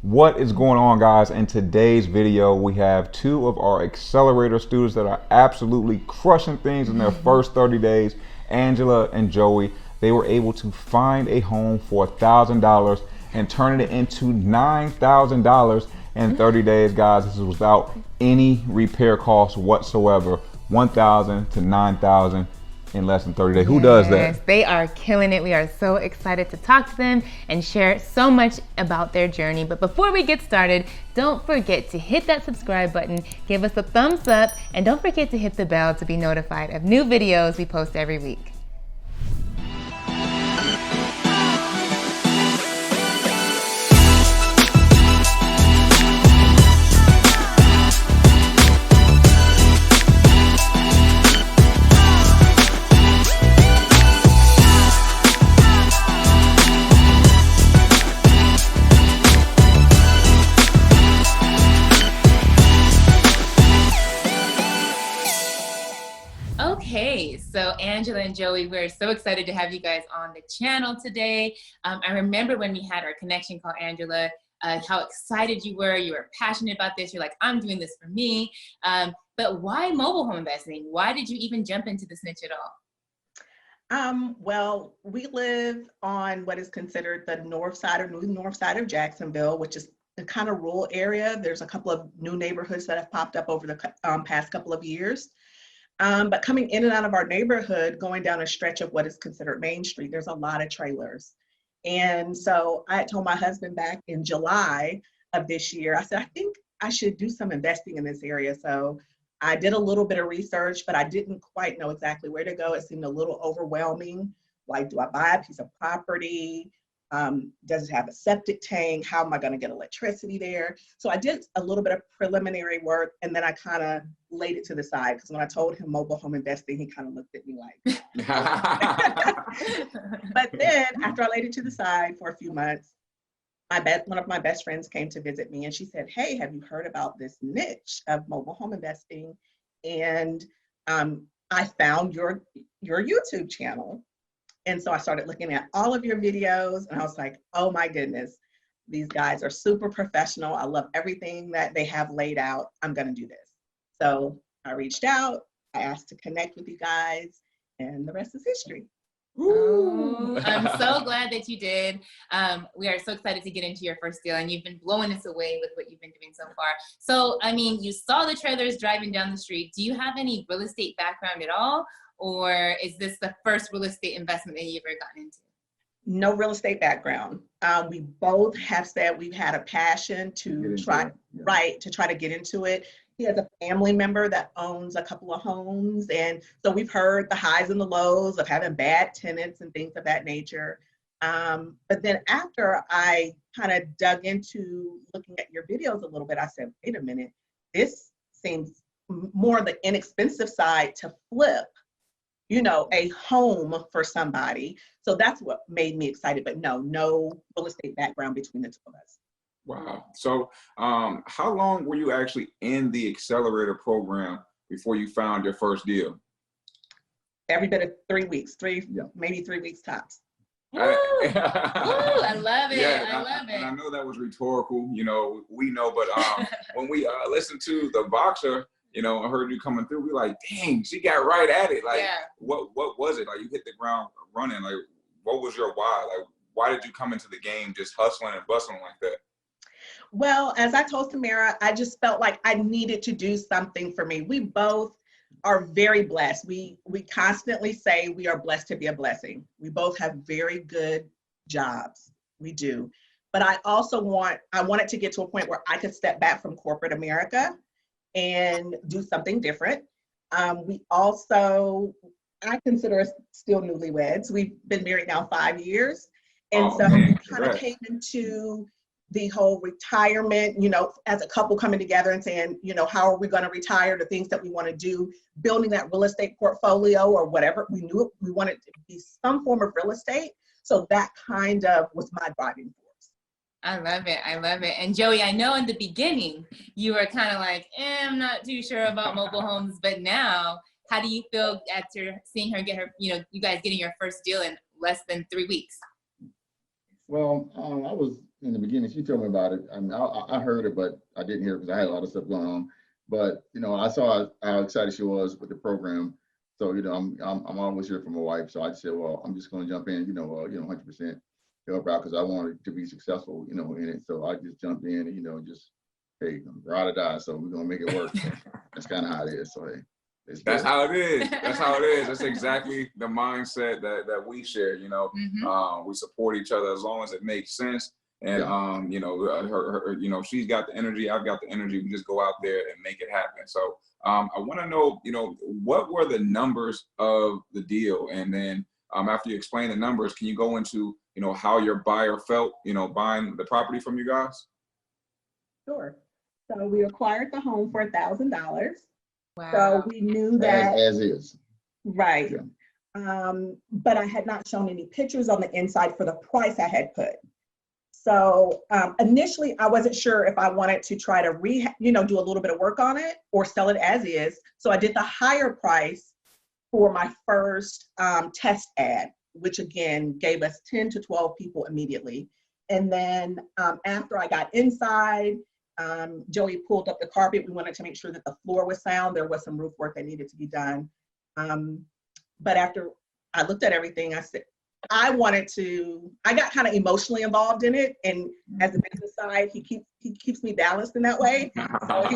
What is going on, guys? In today's video, we have two of our Accelerator students that are absolutely crushing things in their first 30 days, Angela and Joey. They were able to find a home for $1,000 and turn it into $9,000 in 30 days, guys. This is without any repair costs whatsoever. 1,000 to 9,000 in less than 30 days. Who does that? Yes, they are killing it. We are so excited to talk to them and share so much about their journey. But before we get started, don't forget to hit that subscribe button, give us a thumbs up, and don't forget to hit the bell to be notified of new videos we post every week. Okay, so Angela and Joey, we're so excited to have you guys on the channel today. I remember when we had our connection call, Angela, how excited you were. You were passionate about this. You're like, I'm doing this for me. But why mobile home investing? Why did you even jump into this niche at all? Well, we live on what is considered the north side of Jacksonville, which is the kind of rural area. There's a couple of new neighborhoods that have popped up over the past couple of years. But coming in and out of our neighborhood, going down a stretch of what is considered Main Street, there's a lot of trailers. And so I had told my husband back in July of this year, I said, I think I should do some investing in this area. So I did a little bit of research, but I didn't quite know exactly where to go. It seemed a little overwhelming. Like, do I buy a piece of property? Does it have a septic tank? How am I going to get electricity there? So I did a little bit of preliminary work, and then I kind of laid it to the side, because when I told him mobile home investing, he kind of looked at me like, but then after I laid it to the side for a few months, one of my best friends came to visit me, and she said, hey, have you heard about this niche of mobile home investing? And I found your YouTube channel. And so I started looking at all of your videos, and I was like, oh my goodness, these guys are super professional. I love everything that they have laid out. I'm going to do this. So I reached out, I asked to connect with you guys, and the rest is history. Oh, I'm so glad that you did. We are so excited to get into your first deal, and you've been blowing us away with what you've been doing so far. So, I mean, you saw the trailers driving down the street. Do you have any real estate background at all? Or is this the first real estate investment that you've ever gotten into? No real estate background. We both have said we've had a passion to try to get into it. He has a family member that owns a couple of homes. And so we've heard the highs and the lows of having bad tenants and things of that nature. But then after I kind of dug into looking at your videos a little bit, I said, wait a minute, this seems more on the inexpensive side to flip, a home for somebody. So that's what made me excited, but no real estate background between the two of us. Wow. So how long were you actually in the Accelerator program before you found your first deal? Every bit of 3 weeks, maybe 3 weeks tops. Woo! Woo! I love it. Yeah, I love it. And I know that was rhetorical, we know, but when we listened to the boxer, I heard you coming through, we like, dang, she got right at it. Like, yeah. What was it? Like, you hit the ground running. Like, what was your why? Like, why did you come into the game just hustling and bustling like that? Well, as I told Tamara, I just felt like I needed to do something for me. We both are very blessed. We constantly say we are blessed to be a blessing. We both have very good jobs. We do. But I also wanted to get to a point where I could step back from corporate America and do something different. We also, I consider us still newlyweds. We've been married now 5 years. And we kind of came into the whole retirement, as a couple coming together and saying, how are we going to retire, the things that we want to do, building that real estate portfolio or whatever. We knew we wanted to be some form of real estate. So that kind of was my driving force. I love it. I love it. And Joey, I know in the beginning you were kind of like, I'm not too sure about mobile homes, but now how do you feel after seeing her get her, you guys getting your first deal in less than 3 weeks? Well, I was in the beginning. She told me about it. I mean, I heard it, but I didn't hear it because I had a lot of stuff going on. But I saw how excited she was with the program. So I'm always here for my wife. So I said, well, I'm just going to jump in. 100% help her out because I wanted to be successful. In it. So I just jumped in and just hey, ride or die. So we're gonna make it work. So that's kind of how it is. So hey. That's how it is. That's how it is. That's exactly the mindset that we share. We support each other as long as it makes sense. And her, she's got the energy. I've got the energy. We just go out there and make it happen. So I want to know, what were the numbers of the deal? And then after you explain the numbers, can you go into, how your buyer felt, buying the property from you guys? Sure. So we acquired the home for $1,000. Wow. So we knew that as is. Right. Yeah. But I had not shown any pictures on the inside for the price I had put. So initially I wasn't sure if I wanted to try to do a little bit of work on it or sell it as is. So I did the higher price for my first test ad, which again gave us 10 to 12 people immediately. And then after I got inside, Joey pulled up the carpet. We wanted to make sure that the floor was sound. There was some roof work that needed to be done. But after I looked at everything, I said, I got kind of emotionally involved in it. And as a business side, he keeps me balanced in that way. So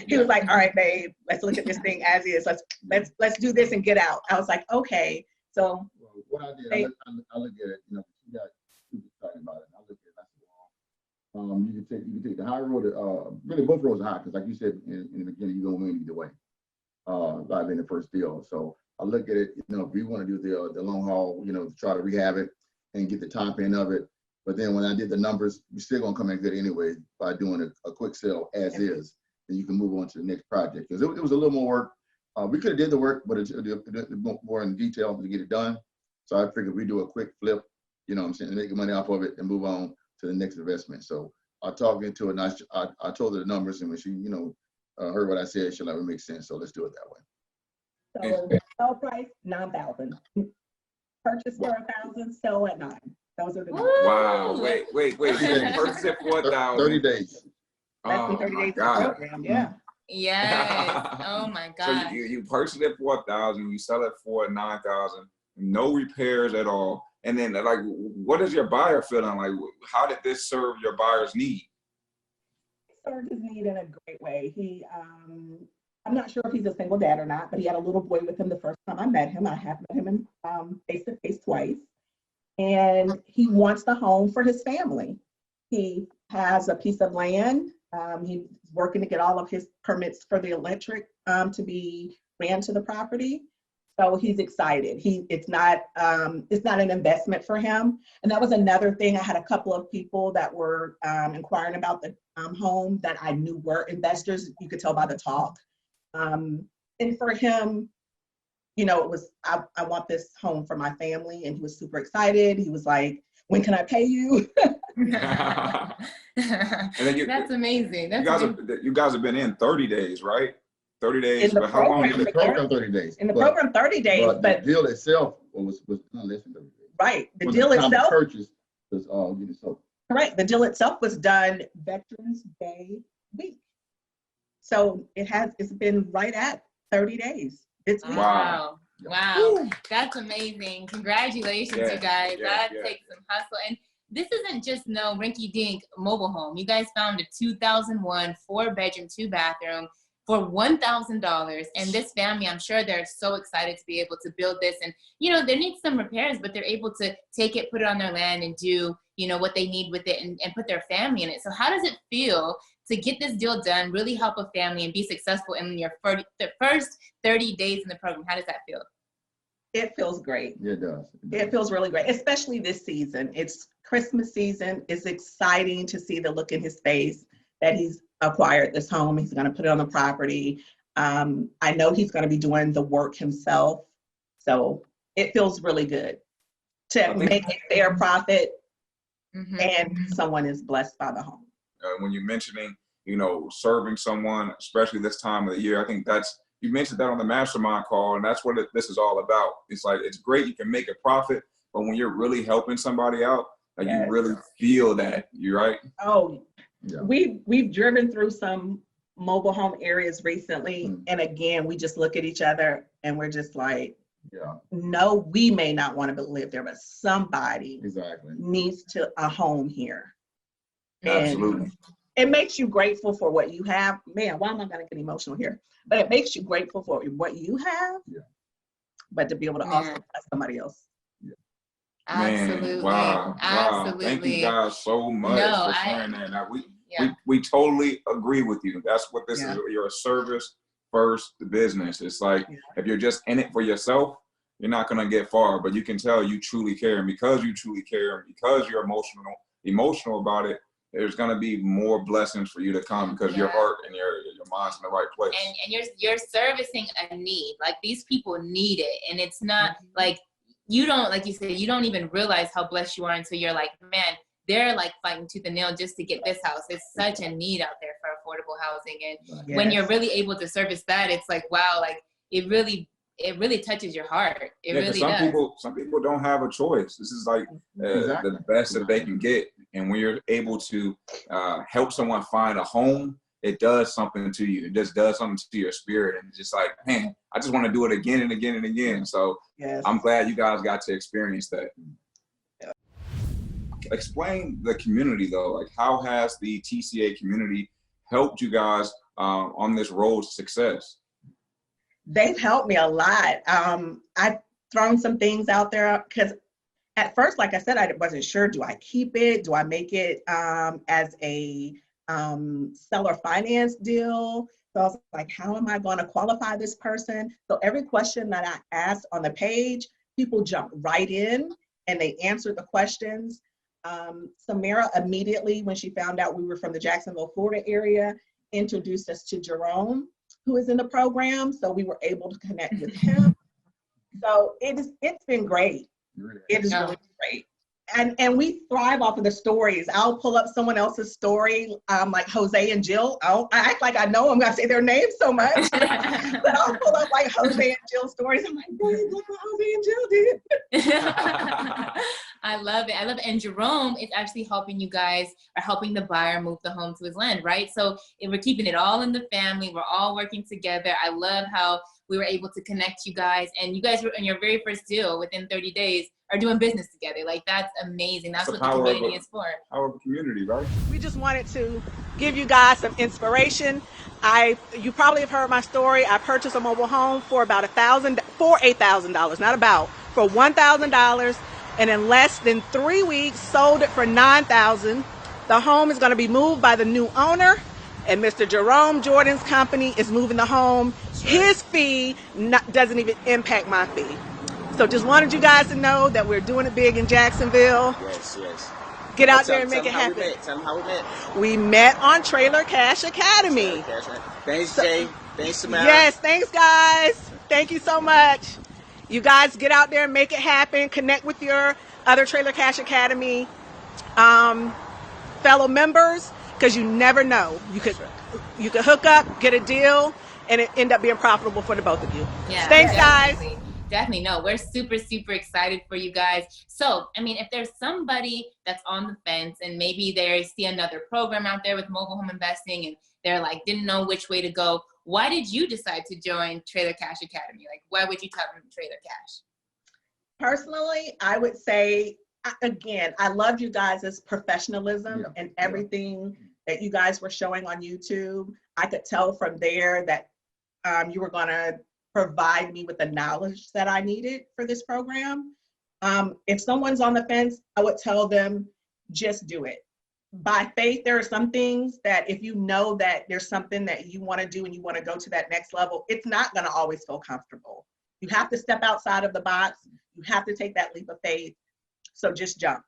he was like, all right, babe, let's look at this thing as is. Let's do this and get out. I was like, okay. So what I did, I look at it, you got people talking about it. I look at it, I said, well, you can take the high road, really both roads are high, because like you said in the beginning, you're gonna win either way. By being the first deal. So I look at it, if we want to do the long haul, to try to rehab it and get the top end of it. But then when I did the numbers, we're still gonna come in good anyway by doing a quick sale as is. Then you can move on to the next project. Because it was a little more work. We could have did the work, but it's more in detail to get it done. So I figured we do a quick flip, make money off of it and move on to the next investment. So I talked into it and I told her the numbers, and when she, heard what I said, she'll it makes sense. So let's do it that way. So sell price $9,000. Purchase for $1,000, sell at $9,000. Those are the numbers. Wow. Wait. Purchase it for $1,000. 30 days. Less than 30 days of the program. Yeah. Yes. Oh my God. So you purchase it for $1,000, you sell it for $9,000, no repairs at all. And then what is your buyer feeling like? How did this serve your buyer's need? Served his need in a great way. I'm not sure if he's a single dad or not, but he had a little boy with him the first time I met him. I have met him face to face twice. And he wants the home for his family. He has a piece of land. He's working to get all of his permits for the electric to be ran to the property. So he's excited. It's not an investment for him. And that was another thing. I had a couple of people that were inquiring about the home that I knew were investors. You could tell by the talk. And for him, it was, I want this home for my family. And he was super excited. He was like, when can I pay you? And then that's amazing. You guys have been in 30 days, right? 30 days. But how long? In the program, 30 days. In the program, 30 days. But the deal itself was done less than 30 days. Right. The deal itself. Purchase was so. Correct. The deal itself was done Veterans Day week. So it's been right at 30 days. It's wow. Wow. That's amazing. Congratulations, you guys. That takes some hustle. And this isn't just no rinky-dink mobile home. You guys found a 2001 4-bedroom, 2-bathroom for $1,000. And this family, I'm sure they're so excited to be able to build this. And, they need some repairs, but they're able to take it, put it on their land and do, what they need with it and put their family in it. So how does it feel to get this deal done, really help a family and be successful in the first 30 days in the program? How does that feel? It feels great. It does. It feels really great, especially this season. It's Christmas season. It's exciting to see the look in his face that he's acquired this home. He's going to put it on the property. I know he's going to be doing the work himself. So it feels really good to make a fair profit and someone is blessed by the home. When you're mentioning, serving someone, especially this time of the year, I think you mentioned that on the mastermind call, and that's what this is all about. It's like, it's great you can make a profit, but when you're really helping somebody out, Like Yes. you really feel that. You right? Oh, Yeah. we've driven through some mobile home areas recently, and again, we just look at each other and we're just like, Yeah. no, we may not want to live there, but somebody Exactly. needs a home here. Absolutely. And it makes you grateful for what you have. Man, why am I going to get emotional here? But it makes you grateful for what you have, Yeah. but to be able to also bless somebody else. Absolutely. Man, wow. Absolutely. Thank you guys so much for sharing that. Now, we totally agree with you. That's what this is. You're a service first business. It's like if you're just in it for yourself, you're not going to get far, but you can tell you truly care. And because you truly care, and because you're emotional about it, there's going to be more blessings for you to come because your heart and your mind's in the right place. And you're servicing a need. Like these people need it. And it's not like, you don't, like you said, you don't even realize how blessed you are until you're like, man, they're like fighting tooth and nail just to get this house. It's such a need out there for affordable housing. And when you're really able to service that, it's like, wow, like it really touches your heart. It really does. Some people don't have a choice. This is like the best that they can get. And when you're able to help someone find a home, it does something to you. It just does something to your spirit. And it's just like, man, I just want to do it again and again and again. So I'm glad you guys got to experience that. Explain the community though. Like how has the TCA community helped you guys on this road to success? They've helped me a lot. I've thrown some things out there because at first, like I said, I wasn't sure, do I keep it? Do I make it as a seller finance deal? So I was like, how am I going to qualify this person? So every question that I asked on the page, people jumped right in and they answered the questions. Samara immediately, when she found out we were from the Jacksonville, Florida area, introduced us to Jerome, who is in the program. So we were able to connect with him. So it's been great. It is really great. And we thrive off of the stories. I'll pull up someone else's story, like Jose and Jill. I act like I know them. I say their names so much. But I'll pull up like Jose and Jill stories. I'm like, look what Jose and Jill did. I love it. And Jerome is actually helping you guys, or helping the buyer move the home to his land, right? So if we're keeping it all in the family, we're all working together. I love how we were able to connect you guys, and you guys were in your very first deal within 30 days are doing business together. Like that's amazing. That's what the community is for. Our community, right? We just wanted to give you guys some inspiration. You probably have heard my story. I purchased a mobile home for about $8,000, not about, for $1,000. And in less than 3 weeks, sold it for $9,000. The home is going to be moved by the new owner, and Mr. Jerome Jordan's company is moving the home. His fee doesn't even impact my fee. So just wanted you guys to know that we're doing it big in Jacksonville. Yes. Get out there and make it happen. Tell them how we met. We met on Trailer Cash Academy. Thanks, Jay. Thanks, Samara. Yes, thanks, guys. Thank you so much. You guys get out there and make it happen. Connect with your other Trailer Cash Academy fellow members, because you never know. You could hook up, get a deal, and it end up being profitable for the both of you. Yeah, thanks, definitely. guys. Definitely. No, we're super, super excited for you guys. So, I mean, if there's somebody that's on the fence and maybe they see another program out there with mobile home investing and they're like, didn't know which way to go, why did you decide to join Trailer Cash Academy? Like, why would you tell them Trailer Cash? Personally, I would say, again, I loved you guys' professionalism and everything that you guys were showing on YouTube. I could tell from there that you were going to provide me with the knowledge that I needed for this program. If someone's on the fence, I would tell them, just do it. By faith, there are some things that if you know that there's something that you want to do and you want to go to that next level, it's not going to always feel comfortable. You have to step outside of the box. You have to take that leap of faith. So just jump.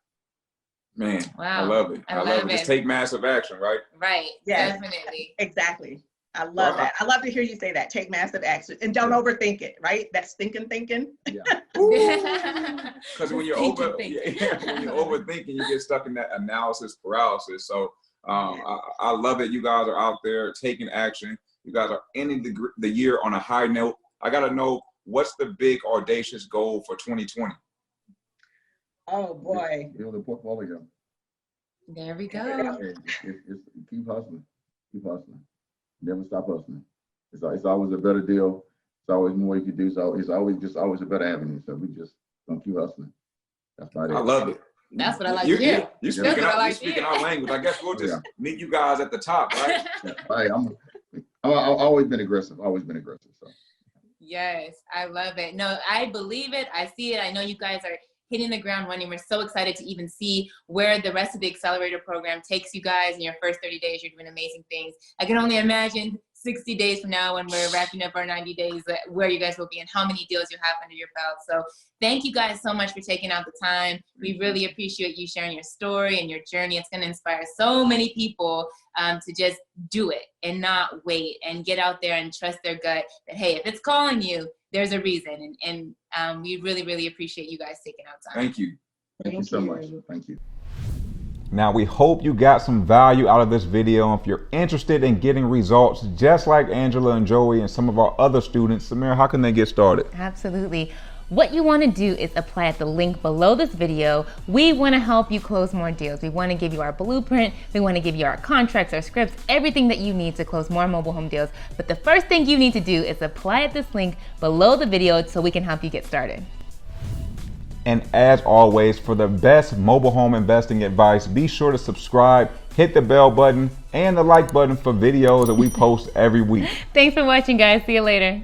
Man, wow. I love it. I love it. Just take massive action, right? Right. Yes, definitely. Exactly. I love that. I love to hear you say that. Take massive action and don't overthink it, right? That stinking thinking. Because when you're overthinking, you get stuck in that analysis paralysis. So I love that you guys are out there taking action. You guys are ending the year on a high note. I got to know, what's the big audacious goal for 2020? Oh, boy. Build a portfolio. There we There we go. go. It's keep hustling. Keep hustling. Never stop hustling. It's always a better deal. It's always more you can do. So it's always a better avenue. So we just gonna keep hustling. That's about it. I love it. That's what I like to hear. You That's speaking, what I you like to speaking hear. our language. I guess we'll just meet you guys at the top, right? Yeah. I've always been aggressive. Always been aggressive. So. Yes, I love it. No, I believe it. I see it. I know you guys are hitting the ground running. We're so excited to even see where the rest of the Accelerator program takes you guys in your first 30 days. You're doing amazing things. I can only imagine 60 days from now when we're wrapping up our 90 days, where you guys will be and how many deals you have under your belt. So thank you guys so much for taking out the time. We really appreciate you sharing your story and your journey. It's going to inspire so many people to just do it and not wait and get out there and trust their gut that, hey, if it's calling you, there's a reason. And we really, really appreciate you guys taking out time. Thank you. Thank you so much. Thank you. Now, we hope you got some value out of this video. If you're interested in getting results just like Angela and Joey and some of our other students, Samira, how can they get started? Absolutely. What you want to do is apply at the link below this video. We want to help you close more deals. We want to give you our blueprint. We want to give you our contracts, our scripts, everything that you need to close more mobile home deals. But the first thing you need to do is apply at this link below the video so we can help you get started. And as always, for the best mobile home investing advice, be sure to subscribe, hit the bell button, and the like button for videos that we post every week. Thanks for watching, guys. See you later.